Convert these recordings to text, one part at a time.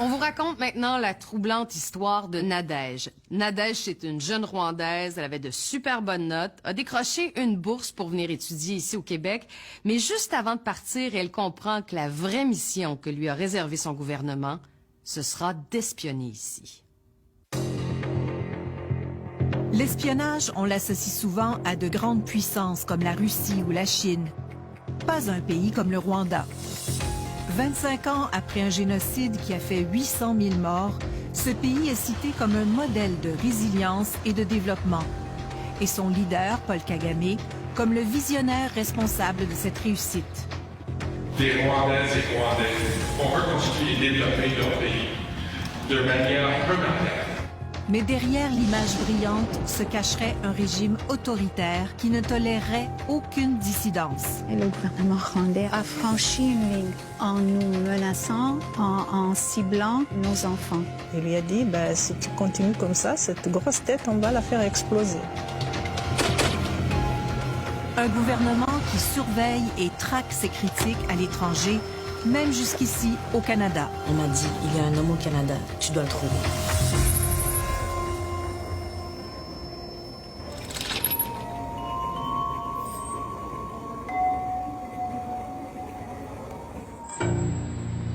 On vous raconte maintenant la troublante histoire de Nadège. Nadège, c'est une jeune Rwandaise, elle avait de super bonnes notes, a décroché une bourse pour venir étudier ici au Québec, mais juste avant de partir, elle comprend que la vraie mission que lui a réservée son gouvernement, ce sera d'espionner ici. L'espionnage, on l'associe souvent à de grandes puissances comme la Russie ou la Chine. Pas un pays comme le Rwanda. 25 ans après un génocide qui a fait 800 000 morts, ce pays est cité comme un modèle de résilience et de développement. Et son leader, Paul Kagame, comme le visionnaire responsable de cette réussite. Les Rwandaises et Rwandais ont reconstruit et développé leur pays de manière remarquable. Mais derrière l'image brillante se cacherait un régime autoritaire qui ne tolérerait aucune dissidence. Et le gouvernement rwandais a franchi une ligne en nous menaçant, en ciblant nos enfants. Il lui a dit, si tu continues comme ça, cette grosse tête, on va la faire exploser. Un gouvernement qui surveille et traque ses critiques à l'étranger, même jusqu'ici au Canada. On m'a dit, il y a un homme au Canada, tu dois le trouver.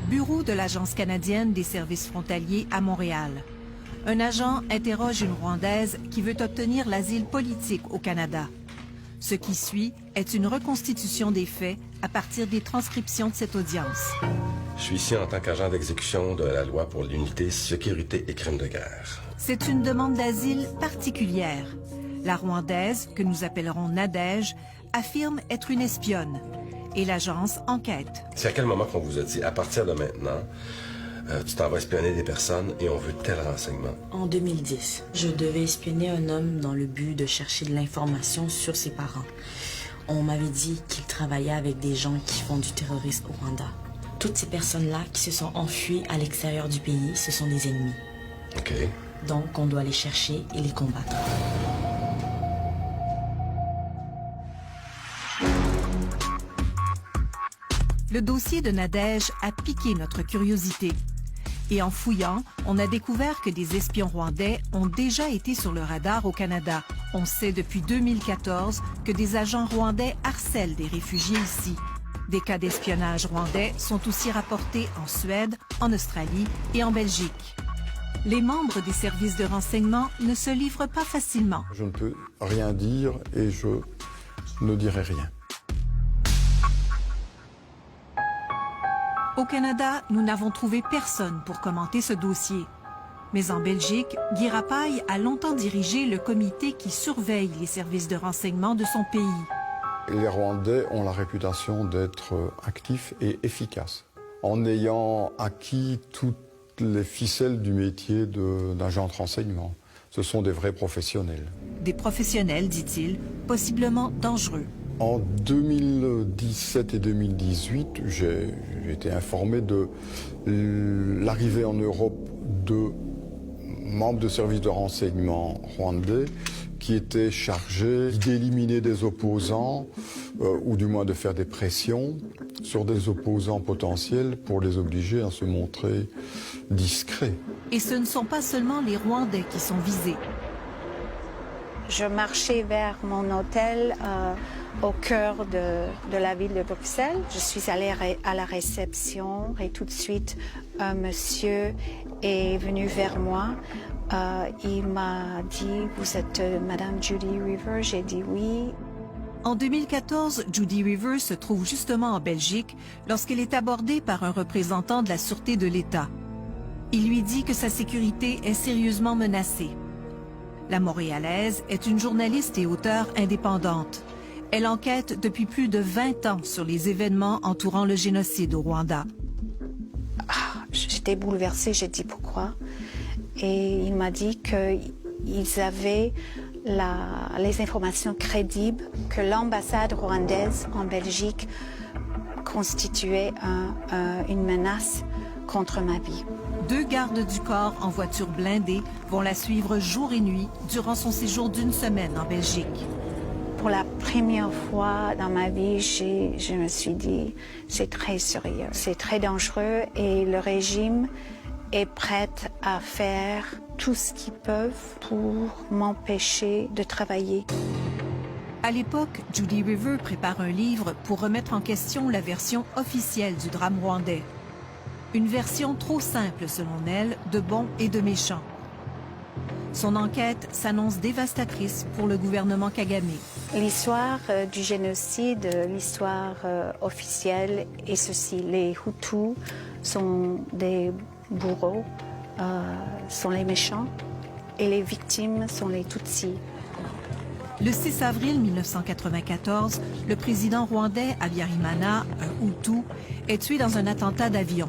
Bureau de l'Agence canadienne des services frontaliers à Montréal. Un agent interroge une Rwandaise qui veut obtenir l'asile politique au Canada. Ce qui suit est une reconstitution des faits à partir des transcriptions de cette audience. Je suis ici en tant qu'agent d'exécution de la loi pour l'unité, sécurité et crimes de guerre. C'est une demande d'asile particulière. La Rwandaise, que nous appellerons Nadège, affirme être une espionne. Et l'agence enquête. C'est à quel moment qu'on vous a dit, à partir de maintenant, tu t'en vas espionner des personnes et on veut tel renseignement? En 2010, je devais espionner un homme dans le but de chercher de l'information sur ses parents. On m'avait dit qu'il travaillait avec des gens qui font du terrorisme au Rwanda. Toutes ces personnes-là qui se sont enfuies à l'extérieur du pays, ce sont des ennemis. OK. Donc, on doit les chercher et les combattre. Le dossier de Nadège a piqué notre curiosité. Et en fouillant, on a découvert que des espions rwandais ont déjà été sur le radar au Canada. On sait depuis 2014 que des agents rwandais harcèlent des réfugiés ici. Des cas d'espionnage rwandais sont aussi rapportés en Suède, en Australie et en Belgique. Les membres des services de renseignement ne se livrent pas facilement. Je ne peux rien dire et je ne dirai rien. Au Canada, nous n'avons trouvé personne pour commenter ce dossier. Mais en Belgique, Guy Rapaille a longtemps dirigé le comité qui surveille les services de renseignement de son pays. Les Rwandais ont la réputation d'être actifs et efficaces. En ayant acquis toutes les ficelles du métier d'agent de renseignement, ce sont des vrais professionnels. Des professionnels, dit-il, possiblement dangereux. En 2017 et 2018, j'ai été informé de l'arrivée en Europe de membres de services de renseignement rwandais qui étaient chargés d'éliminer des opposants ou du moins de faire des pressions sur des opposants potentiels pour les obliger à se montrer discrets. Et ce ne sont pas seulement les Rwandais qui sont visés. Je marchais vers mon hôtel au cœur de la ville de Bruxelles. Je suis allée à la réception et tout de suite, un monsieur est venu vers moi. Il m'a dit, vous êtes Madame Judy Rever? J'ai dit oui. En 2014, Judy Rever se trouve justement en Belgique lorsqu'elle est abordée par un représentant de la Sûreté de l'État. Il lui dit que sa sécurité est sérieusement menacée. La Montréalaise est une journaliste et auteure indépendante. Elle enquête depuis plus de 20 ans sur les événements entourant le génocide au Rwanda. J'étais bouleversée, j'ai dit pourquoi. Et il m'a dit qu'ils avaient les informations crédibles que l'ambassade rwandaise en Belgique constituait une menace contre ma vie. 2 gardes du corps en voiture blindée vont la suivre jour et nuit durant son séjour d'1 semaine en Belgique. Pour la première fois dans ma vie, je me suis dit, c'est très sérieux, c'est très dangereux et le régime est prête à faire tout ce qu'ils peuvent pour m'empêcher de travailler. À l'époque, Judy River prépare un livre pour remettre en question la version officielle du drame rwandais. Une version trop simple, selon elle, de bons et de méchants. Son enquête s'annonce dévastatrice pour le gouvernement Kagame. L'histoire du génocide, l'histoire officielle est ceci. Les Hutus sont des bourreaux, sont les méchants, et les victimes sont les Tutsis. Le 6 avril 1994, le président rwandais Habyarimana, un Hutu, est tué dans un attentat d'avion.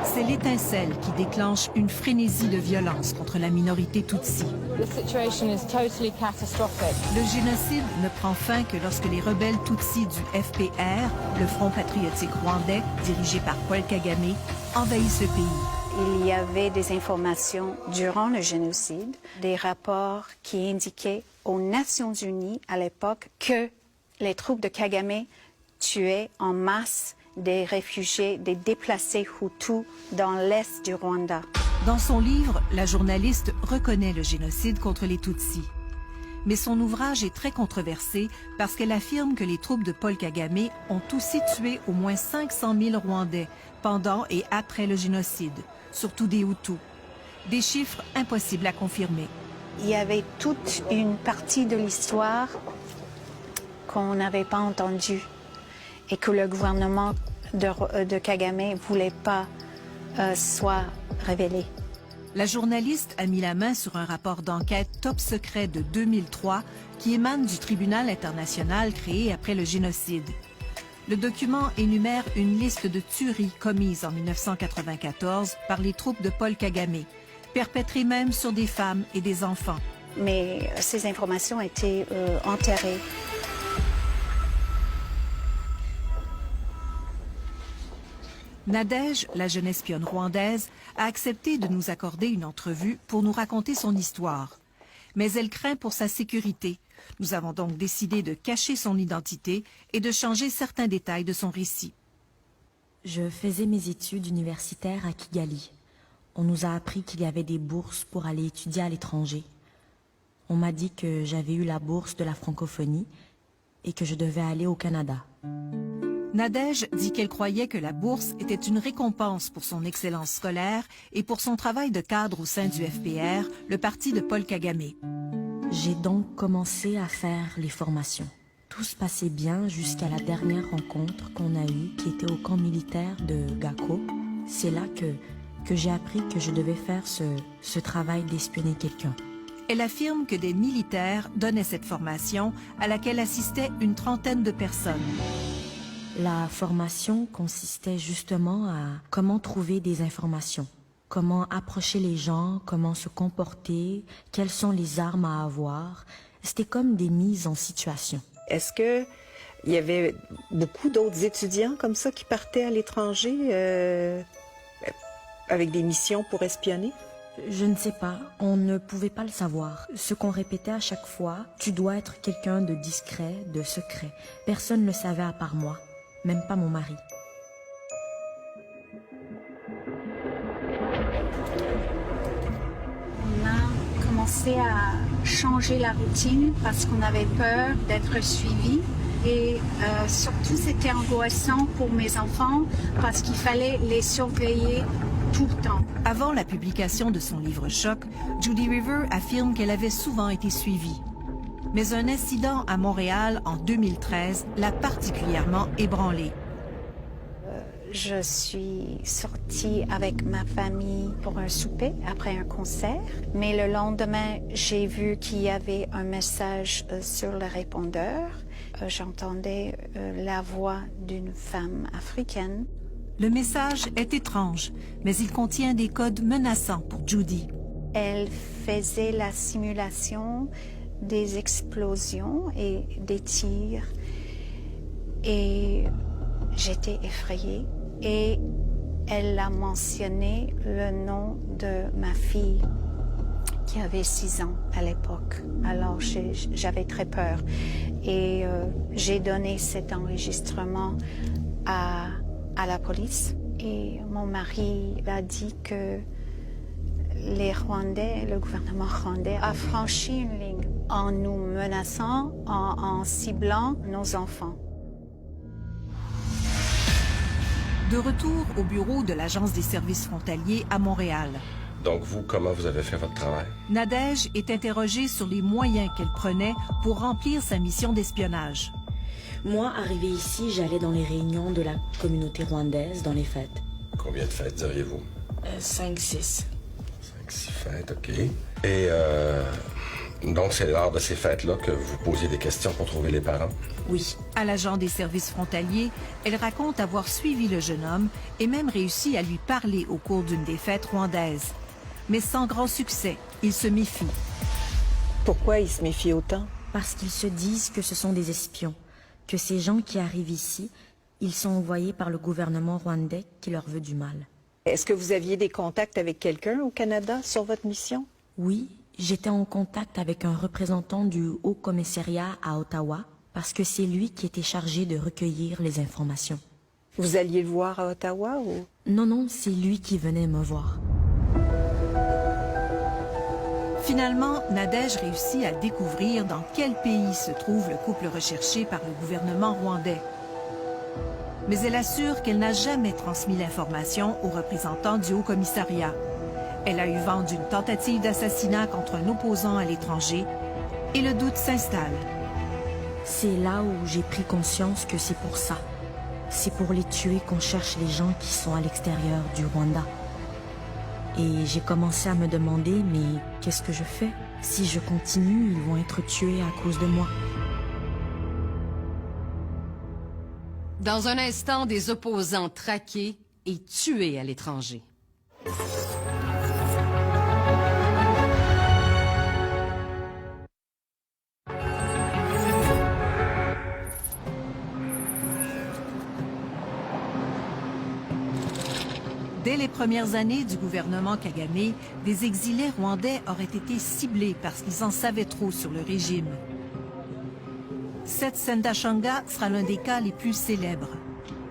C'est l'étincelle qui déclenche une frénésie de violence contre la minorité Tutsi. The situation is totally catastrophic. Le génocide ne prend fin que lorsque les rebelles Tutsis du FPR, le Front patriotique rwandais, dirigé par Paul Kagame, envahissent le pays. Il y avait des informations durant le génocide, des rapports qui indiquaient aux Nations Unies à l'époque que les troupes de Kagame tuaient en masse des réfugiés, des déplacés Hutus dans l'est du Rwanda. Dans son livre, la journaliste reconnaît le génocide contre les Tutsis. Mais son ouvrage est très controversé parce qu'elle affirme que les troupes de Paul Kagame ont aussi tué au moins 500 000 Rwandais pendant et après le génocide, surtout des Hutus. Des chiffres impossibles à confirmer. Il y avait toute une partie de l'histoire qu'on n'avait pas entendue et que le gouvernement de Kagame ne voulait pas soit révélée. La journaliste a mis la main sur un rapport d'enquête top secret de 2003 qui émane du tribunal international créé après le génocide. Le document énumère une liste de tueries commises en 1994 par les troupes de Paul Kagame, perpétrées même sur des femmes et des enfants. Mais ces informations étaient enterrées. Nadège, la jeune espionne rwandaise, a accepté de nous accorder une entrevue pour nous raconter son histoire. Mais elle craint pour sa sécurité. Nous avons donc décidé de cacher son identité et de changer certains détails de son récit. Je faisais mes études universitaires à Kigali. On nous a appris qu'il y avait des bourses pour aller étudier à l'étranger. On m'a dit que j'avais eu la bourse de la francophonie et que je devais aller au Canada. Nadège dit qu'elle croyait que la bourse était une récompense pour son excellence scolaire et pour son travail de cadre au sein du FPR, le parti de Paul Kagame. J'ai donc commencé à faire les formations. Tout se passait bien jusqu'à la dernière rencontre qu'on a eue, qui était au camp militaire de Gako. C'est là que j'ai appris que je devais faire ce travail d'espionner quelqu'un. Elle affirme que des militaires donnaient cette formation à laquelle assistaient une trentaine de personnes. La formation consistait justement à comment trouver des informations, comment approcher les gens, comment se comporter, quelles sont les armes à avoir. C'était comme des mises en situation. Est-ce qu'il y avait beaucoup d'autres étudiants comme ça qui partaient à l'étranger avec des missions pour espionner? Je ne sais pas, on ne pouvait pas le savoir. Ce qu'on répétait à chaque fois, tu dois être quelqu'un de discret, de secret. Personne ne le savait à part moi. Même pas mon mari. On a commencé à changer la routine parce qu'on avait peur d'être suivis. Et surtout, c'était angoissant pour mes enfants parce qu'il fallait les surveiller tout le temps. Avant la publication de son livre Choc, Judy River affirme qu'elle avait souvent été suivie. Mais un incident à Montréal en 2013 l'a particulièrement ébranlée. Je suis sortie avec ma famille pour un souper après un concert. Mais le lendemain, j'ai vu qu'il y avait un message sur le répondeur. J'entendais la voix d'une femme africaine. Le message est étrange, mais il contient des codes menaçants pour Judy. Elle faisait la simulation des explosions et des tirs. Et j'étais effrayée. Et elle a mentionné le nom de ma fille, qui avait 6 ans à l'époque. Alors j'avais très peur. Et j'ai donné cet enregistrement à la police. Et mon mari a dit que les Rwandais, le gouvernement rwandais a franchi une ligne en nous menaçant, en ciblant nos enfants. De retour au bureau de l'Agence des services frontaliers à Montréal. Donc vous, comment vous avez fait votre travail? Nadège est interrogée sur les moyens qu'elle prenait pour remplir sa mission d'espionnage. Moi, arrivée ici, j'allais dans les réunions de la communauté rwandaise, dans les fêtes. Combien de fêtes diriez-vous? 5-6. 5-6 fêtes, OK. Et donc c'est lors de ces fêtes-là que vous posiez des questions pour trouver les parents? Oui. À l'agent des services frontaliers, elle raconte avoir suivi le jeune homme et même réussi à lui parler au cours d'une des fêtes rwandaises. Mais sans grand succès, il se méfie. Pourquoi il se méfie autant? Parce qu'ils se disent que ce sont des espions, que ces gens qui arrivent ici, ils sont envoyés par le gouvernement rwandais qui leur veut du mal. Est-ce que vous aviez des contacts avec quelqu'un au Canada sur votre mission? Oui, j'étais en contact avec un représentant du Haut-Commissariat à Ottawa, parce que c'est lui qui était chargé de recueillir les informations. Vous alliez le voir à Ottawa ou? Non, c'est lui qui venait me voir. Finalement, Nadège réussit à découvrir dans quel pays se trouve le couple recherché par le gouvernement rwandais. Mais elle assure qu'elle n'a jamais transmis l'information aux représentants du Haut-Commissariat. Elle a eu vent d'une tentative d'assassinat contre un opposant à l'étranger et le doute s'installe. C'est là où j'ai pris conscience que c'est pour ça. C'est pour les tuer qu'on cherche les gens qui sont à l'extérieur du Rwanda. Et j'ai commencé à me demander, mais qu'est-ce que je fais? Si je continue, ils vont être tués à cause de moi. Dans un instant, des opposants traqués et tués à l'étranger. Dès les premières années du gouvernement Kagame, des exilés rwandais auraient été ciblés parce qu'ils en savaient trop sur le régime. Seth Sendashonga sera l'un des cas les plus célèbres.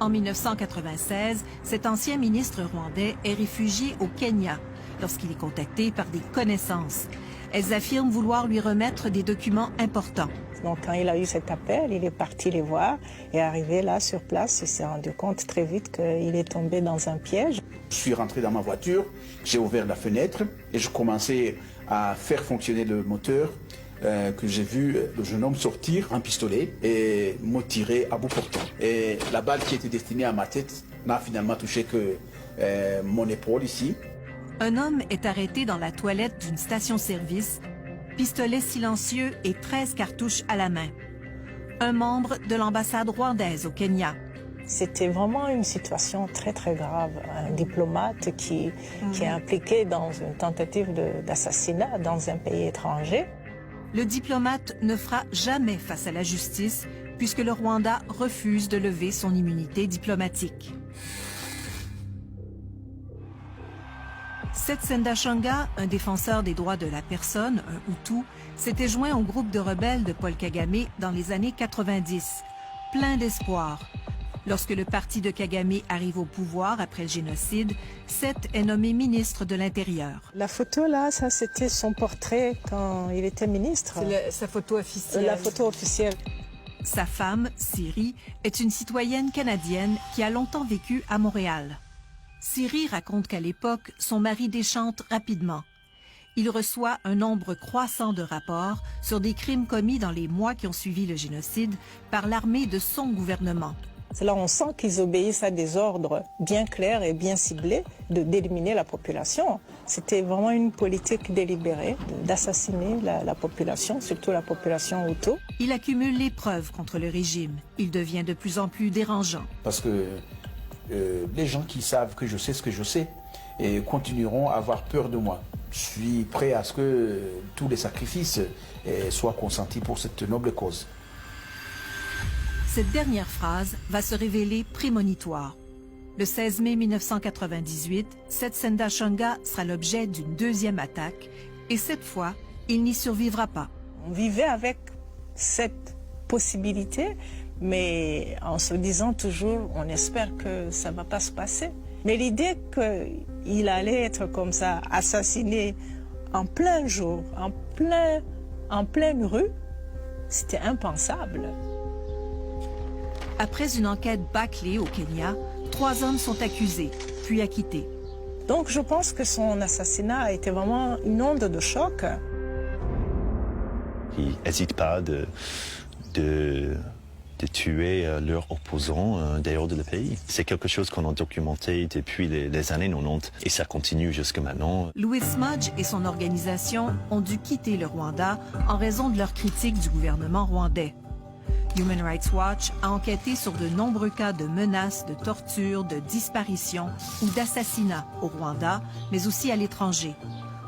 En 1996, cet ancien ministre rwandais est réfugié au Kenya lorsqu'il est contacté par des connaissances. Elles affirment vouloir lui remettre des documents importants. Donc quand il a eu cet appel, il est parti les voir et arrivé là sur place, il s'est rendu compte très vite qu'il est tombé dans un piège. Je suis rentré dans ma voiture, j'ai ouvert la fenêtre et je commençais à faire fonctionner le moteur que j'ai vu le jeune homme sortir un pistolet et me tirer à bout portant. Et la balle qui était destinée à ma tête n'a finalement touché que mon épaule ici. Un homme est arrêté dans la toilette d'une station-service, pistolet silencieux et 13 cartouches à la main. Un membre de l'ambassade rwandaise au Kenya. C'était vraiment une situation très très grave. Un diplomate qui est impliqué dans une tentative d'assassinat dans un pays étranger. Le diplomate ne fera jamais face à la justice puisque le Rwanda refuse de lever son immunité diplomatique. Seth Sendashonga, un défenseur des droits de la personne, un Hutu, s'était joint au groupe de rebelles de Paul Kagame dans les années 90, plein d'espoir. Lorsque le parti de Kagame arrive au pouvoir après le génocide, Seth est nommé ministre de l'Intérieur. La photo là, ça c'était son portrait quand il était ministre. C'est sa photo officielle. La photo officielle. Sa femme, Siri, est une citoyenne canadienne qui a longtemps vécu à Montréal. Siri raconte qu'à l'époque, son mari déchante rapidement. Il reçoit un nombre croissant de rapports sur des crimes commis dans les mois qui ont suivi le génocide par l'armée de son gouvernement. C'est là on sent qu'ils obéissent à des ordres bien clairs et bien ciblés d'éliminer la population. C'était vraiment une politique délibérée d'assassiner la population, surtout la population Hutu. Il accumule les preuves contre le régime. Il devient de plus en plus dérangeant. Parce que les gens qui savent que je sais ce que je sais et continueront à avoir peur de moi. Je suis prêt à ce que tous les sacrifices soient consentis pour cette noble cause. Cette dernière phrase va se révéler prémonitoire. Le 16 mai 1998, Seth Sendashonga sera l'objet d'une deuxième attaque et cette fois, il n'y survivra pas. On vivait avec cette possibilité, mais en se disant toujours, on espère que ça ne va pas se passer. Mais l'idée qu'il allait être comme ça, assassiné en plein jour, en pleine rue, c'était impensable. Après une enquête bâclée au Kenya, 3 hommes sont accusés, puis acquittés. Donc je pense que son assassinat a été vraiment une onde de choc. Ils n'hésitent pas de tuer leurs opposants dehors de le pays. C'est quelque chose qu'on a documenté depuis les années 90 et ça continue jusqu'à maintenant. Louis Mudge et son organisation ont dû quitter le Rwanda en raison de leur critique du gouvernement rwandais. Human Rights Watch a enquêté sur de nombreux cas de menaces, de torture, de disparition ou d'assassinat au Rwanda, mais aussi à l'étranger.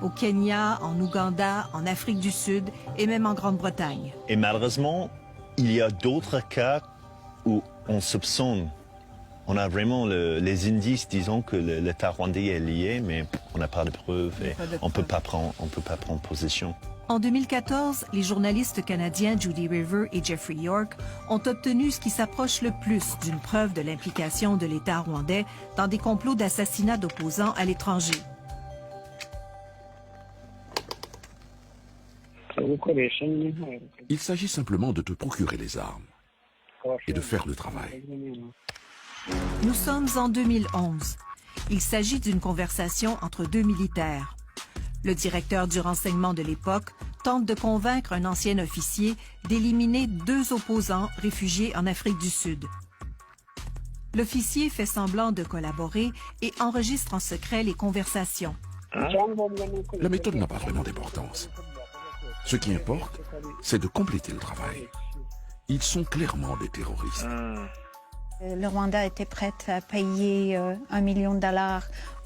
Au Kenya, en Ouganda, en Afrique du Sud et même en Grande-Bretagne. Et malheureusement, il y a d'autres cas où on soupçonne, on a vraiment les indices disant que l'État rwandais est lié, mais on n'a pas de preuves et on ne peut pas prendre position. En 2014, les journalistes canadiens Judy River et Jeffrey York ont obtenu ce qui s'approche le plus d'une preuve de l'implication de l'État rwandais dans des complots d'assassinat d'opposants à l'étranger. Il s'agit simplement de te procurer les armes et de faire le travail. Nous sommes en 2011. Il s'agit d'une conversation entre 2 militaires. Le directeur du renseignement de l'époque tente de convaincre un ancien officier d'éliminer 2 opposants réfugiés en Afrique du Sud. L'officier fait semblant de collaborer et enregistre en secret les conversations. La méthode n'a pas vraiment d'importance. Ce qui importe, c'est de compléter le travail. Ils sont clairement des terroristes. Le Rwanda était prêt à payer $1 million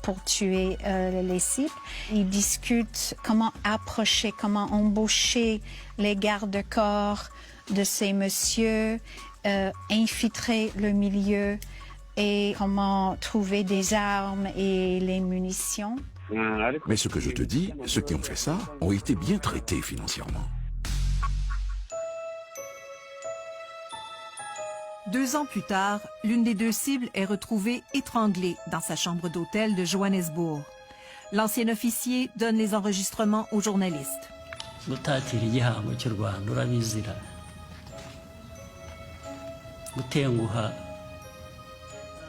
pour tuer les cibles. Ils discutent comment approcher, comment embaucher les gardes-corps de ces messieurs, infiltrer le milieu et comment trouver des armes et les munitions. Mais ce que je te dis, ceux qui ont fait ça ont été bien traités financièrement. 2 ans plus tard, l'une des 2 cibles est retrouvée étranglée dans sa chambre d'hôtel de Johannesburg. L'ancien officier donne les enregistrements aux journalistes.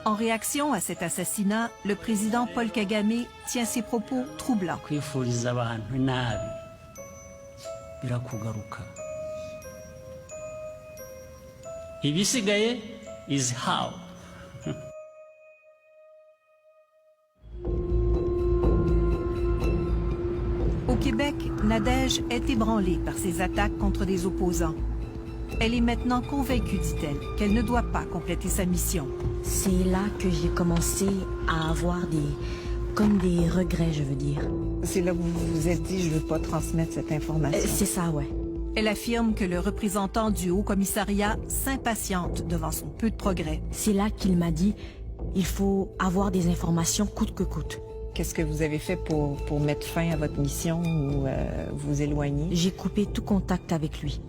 En réaction à cet assassinat, le président Paul Kagame tient ses propos troublants. Au Québec, Nadège est ébranlée par ces attaques contre des opposants. Elle est maintenant convaincue, dit-elle, qu'elle ne doit pas compléter sa mission. C'est là que j'ai commencé à avoir des regrets, je veux dire. C'est là que vous vous êtes dit, je ne veux pas transmettre cette information. C'est ça, ouais. Elle affirme que le représentant du Haut-Commissariat s'impatiente devant son peu de progrès. C'est là qu'il m'a dit, il faut avoir des informations coûte que coûte. Qu'est-ce que vous avez fait pour mettre fin à votre mission ou vous éloigner? J'ai coupé tout contact avec lui.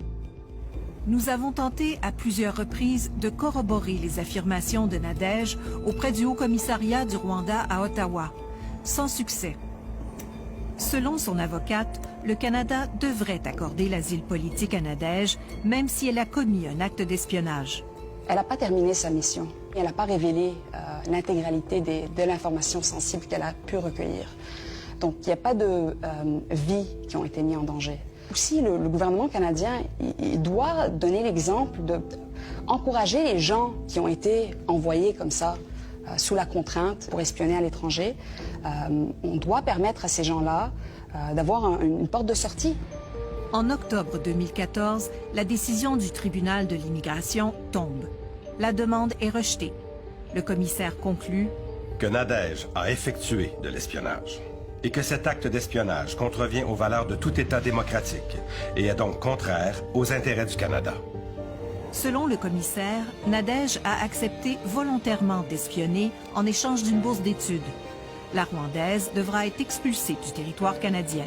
Nous avons tenté à plusieurs reprises de corroborer les affirmations de Nadège auprès du Haut-Commissariat du Rwanda à Ottawa, sans succès. Selon son avocate, le Canada devrait accorder l'asile politique à Nadège, même si elle a commis un acte d'espionnage. Elle n'a pas terminé sa mission. Elle n'a pas révélé l'intégralité de l'information sensible qu'elle a pu recueillir. Donc, il n'y a pas de vies qui ont été mises en danger. Aussi, le gouvernement canadien il doit donner l'exemple d'encourager les gens qui ont été envoyés comme ça, sous la contrainte, pour espionner à l'étranger. On doit permettre à ces gens-là d'avoir une porte de sortie. En octobre 2014, la décision du tribunal de l'immigration tombe. La demande est rejetée. Le commissaire conclut que Nadège a effectué de l'espionnage et que cet acte d'espionnage contrevient aux valeurs de tout État démocratique et est donc contraire aux intérêts du Canada. Selon le commissaire, Nadège a accepté volontairement d'espionner en échange d'une bourse d'études. La Rwandaise devra être expulsée du territoire canadien,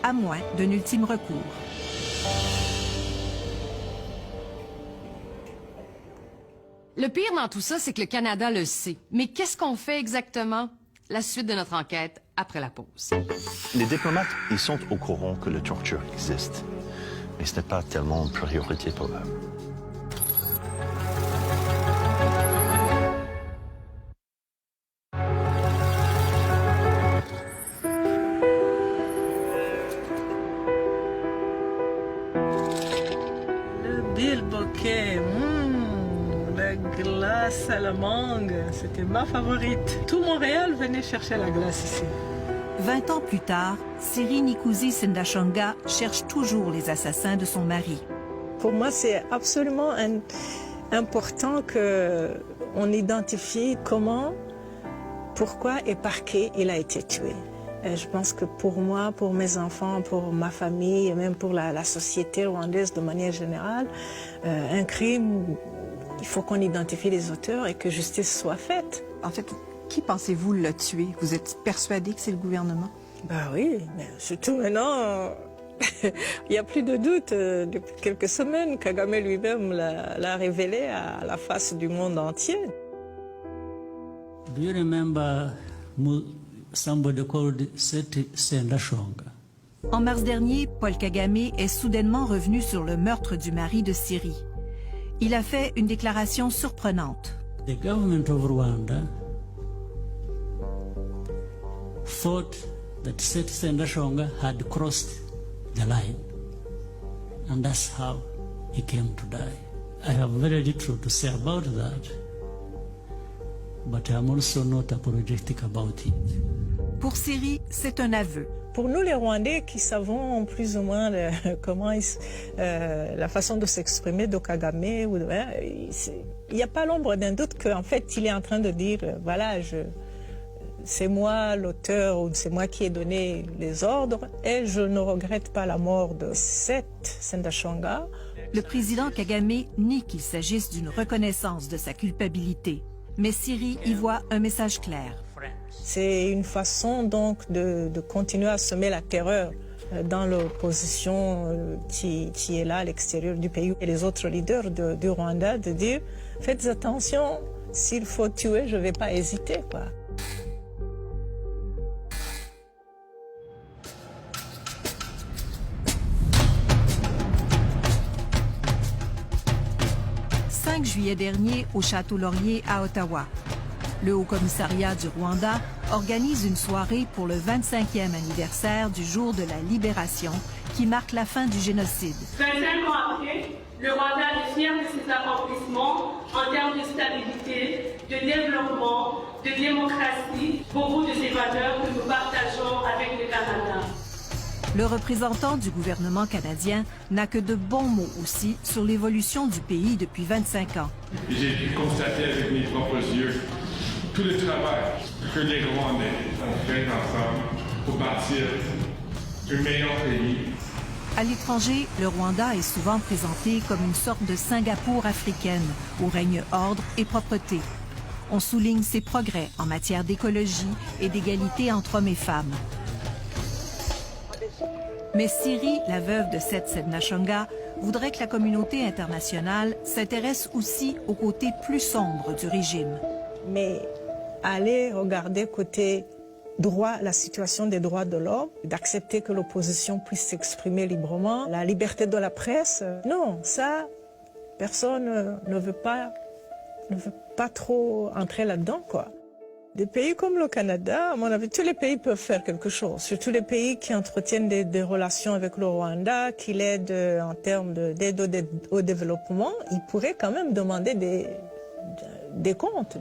à moins d'un ultime recours. Le pire dans tout ça, c'est que le Canada le sait. Mais qu'est-ce qu'on fait exactement? La suite de notre enquête après la pause. Les diplomates, ils sont au courant que la torture existe, mais ce n'est pas tellement une priorité pour eux. Bilboquet, la glace à la mangue, c'était ma favorite. Tout Montréal venait chercher la glace ici. 20 ans plus tard, Siri Nikuzi Sendashonga cherche toujours les assassins de son mari. Pour moi, c'est absolument important qu'on identifie comment, pourquoi et par qui il a été tué. Et je pense que pour moi, pour mes enfants, pour ma famille et même pour la société rwandaise de manière générale, un crime, il faut qu'on identifie les auteurs et que justice soit faite. En fait, qui pensez-vous l'a tué? Vous êtes persuadé que c'est le gouvernement? Ben oui, mais surtout maintenant, il n'y a plus de doute. Depuis quelques semaines, Kagame lui-même l'a révélé à la face du monde entier. Do you remember somebody called Seti Sendashonga? En mars dernier, Paul Kagame est soudainement revenu sur le meurtre du mari de Siri. Il a fait une déclaration surprenante. The government of Rwanda thought that Seti Sendashonga had crossed the line, and that's how he came to die. I have very little to say about that, but I'm also not apologetic about it. Pour Siri, c'est un aveu. Pour nous, les Rwandais, qui savons plus ou moins comment la façon de s'exprimer de Kagame, il n'y a pas l'ombre d'un doute qu'en fait, il est en train de dire, voilà, c'est moi l'auteur ou c'est moi qui ai donné les ordres et je ne regrette pas la mort de Seti Sendashonga. Le président Kagame nie qu'il s'agisse d'une reconnaissance de sa culpabilité. Mais Siri y voit un message clair. C'est une façon donc de continuer à semer la terreur dans l'opposition qui est là à l'extérieur du pays et les autres leaders du Rwanda, de dire faites attention, s'il faut tuer, je ne vais pas hésiter, quoi. Le 5 juillet dernier, au Château Laurier à Ottawa, le Haut-Commissariat du Rwanda organise une soirée pour le 25e anniversaire du jour de la libération qui marque la fin du génocide. 25 ans après, le Rwanda est fier de ses accomplissements en termes de stabilité, de développement, de démocratie, beaucoup de ces valeurs que nous partageons avec le Canada. Le représentant du gouvernement canadien n'a que de bons mots aussi sur l'évolution du pays depuis 25 ans. J'ai pu constater avec mes propres yeux tout le travail que les Rwandais ont fait ensemble pour bâtir un meilleur pays. À l'étranger, le Rwanda est souvent présenté comme une sorte de Singapour africaine, où règne ordre et propreté. On souligne ses progrès en matière d'écologie et d'égalité entre hommes et femmes. Mais Siri, la veuve de Seti Sendashonga, voudrait que la communauté internationale s'intéresse aussi au côté plus sombre du régime. Mais aller regarder côté droit, la situation des droits de l'homme, d'accepter que l'opposition puisse s'exprimer librement, la liberté de la presse, non, ça, personne ne veut pas trop entrer là-dedans, quoi. Des pays comme le Canada, à mon avis, tous les pays peuvent faire quelque chose. Surtout les pays qui entretiennent des relations avec le Rwanda, qui l'aident en termes d'aide au développement, ils pourraient quand même demander des comptes.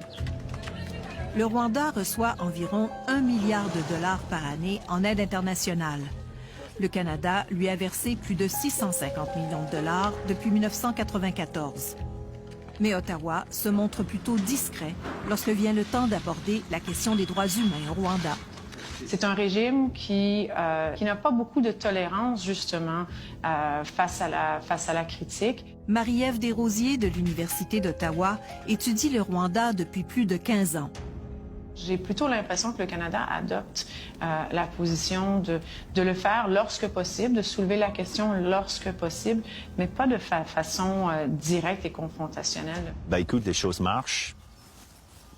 Le Rwanda reçoit environ 1 milliard de dollars par année en aide internationale. Le Canada lui a versé plus de 650 millions de dollars depuis 1994. Mais Ottawa se montre plutôt discret lorsque vient le temps d'aborder la question des droits humains au Rwanda. C'est un régime qui n'a pas beaucoup de tolérance, justement, face à la critique. Marie-Ève Desrosiers de l'Université d'Ottawa étudie le Rwanda depuis plus de 15 ans. J'ai plutôt l'impression que le Canada adopte la position de le faire lorsque possible, de soulever la question lorsque possible, mais pas de façon directe et confrontationnelle. Ben écoute, les choses marchent.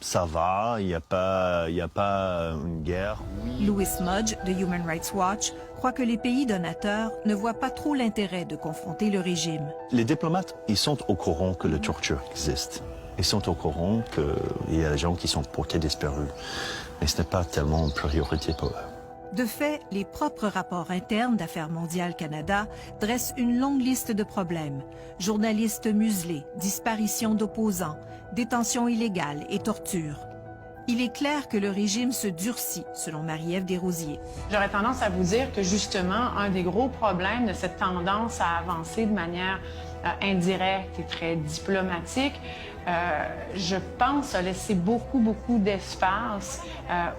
Ça va, il n'y a pas une guerre. Louis Mudge, de Human Rights Watch, croit que les pays donateurs ne voient pas trop l'intérêt de confronter le régime. Les diplomates, ils sont au courant que la torture existe. Ils sont au courant qu'il y a des gens qui sont portés disparus. Mais ce n'est pas tellement une priorité pour eux. De fait, les propres rapports internes d'Affaires mondiales Canada dressent une longue liste de problèmes. Journalistes muselés, disparitions d'opposants, détention illégale et torture. Il est clair que le régime se durcit, selon Marie-Ève Desrosiers. J'aurais tendance à vous dire que justement, un des gros problèmes de cette tendance à avancer de manière indirecte et très diplomatique, je pense, a laissé beaucoup d'espace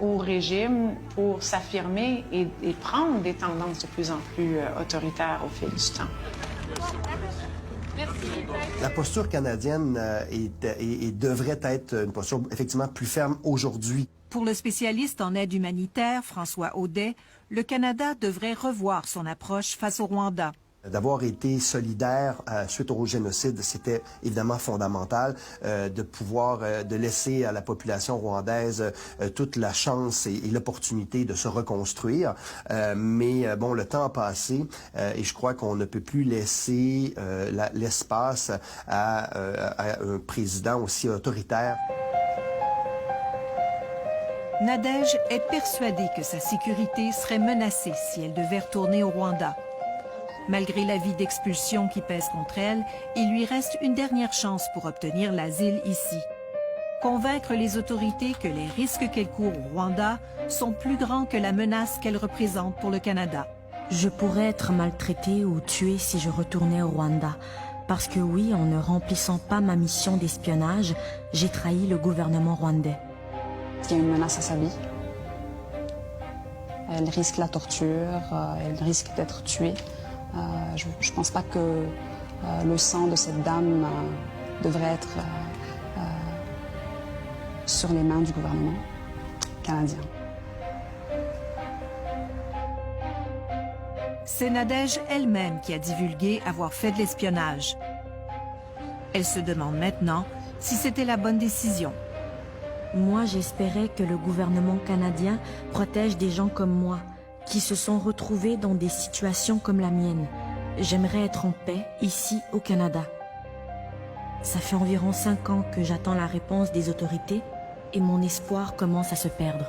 au régime pour s'affirmer et prendre des tendances de plus en plus autoritaires au fil du temps. La posture canadienne devrait être une posture effectivement plus ferme aujourd'hui. Pour le spécialiste en aide humanitaire, François Audet, le Canada devrait revoir son approche face au Rwanda. D'avoir été solidaire suite au génocide, c'était évidemment fondamental de pouvoir de laisser à la population rwandaise toute la chance et l'opportunité de se reconstruire. Mais bon, le temps a passé et je crois qu'on ne peut plus laisser l'espace à un président aussi autoritaire. Nadège est persuadée que sa sécurité serait menacée si elle devait retourner au Rwanda. Malgré l'avis d'expulsion qui pèse contre elle, il lui reste une dernière chance pour obtenir l'asile ici. Convaincre les autorités que les risques qu'elle court au Rwanda sont plus grands que la menace qu'elle représente pour le Canada. Je pourrais être maltraitée ou tuée si je retournais au Rwanda. Parce que oui, en ne remplissant pas ma mission d'espionnage, j'ai trahi le gouvernement rwandais. Il y a une menace à sa vie. Elle risque la torture, elle risque d'être tuée. Je ne pense pas que le sang de cette dame devrait être sur les mains du gouvernement canadien. C'est Nadège elle-même qui a divulgué avoir fait de l'espionnage. Elle se demande maintenant si c'était la bonne décision. Moi, j'espérais que le gouvernement canadien protège des gens comme moi, qui se sont retrouvés dans des situations comme la mienne. J'aimerais être en paix ici au Canada. Ça fait environ 5 ans que j'attends la réponse des autorités et mon espoir commence à se perdre.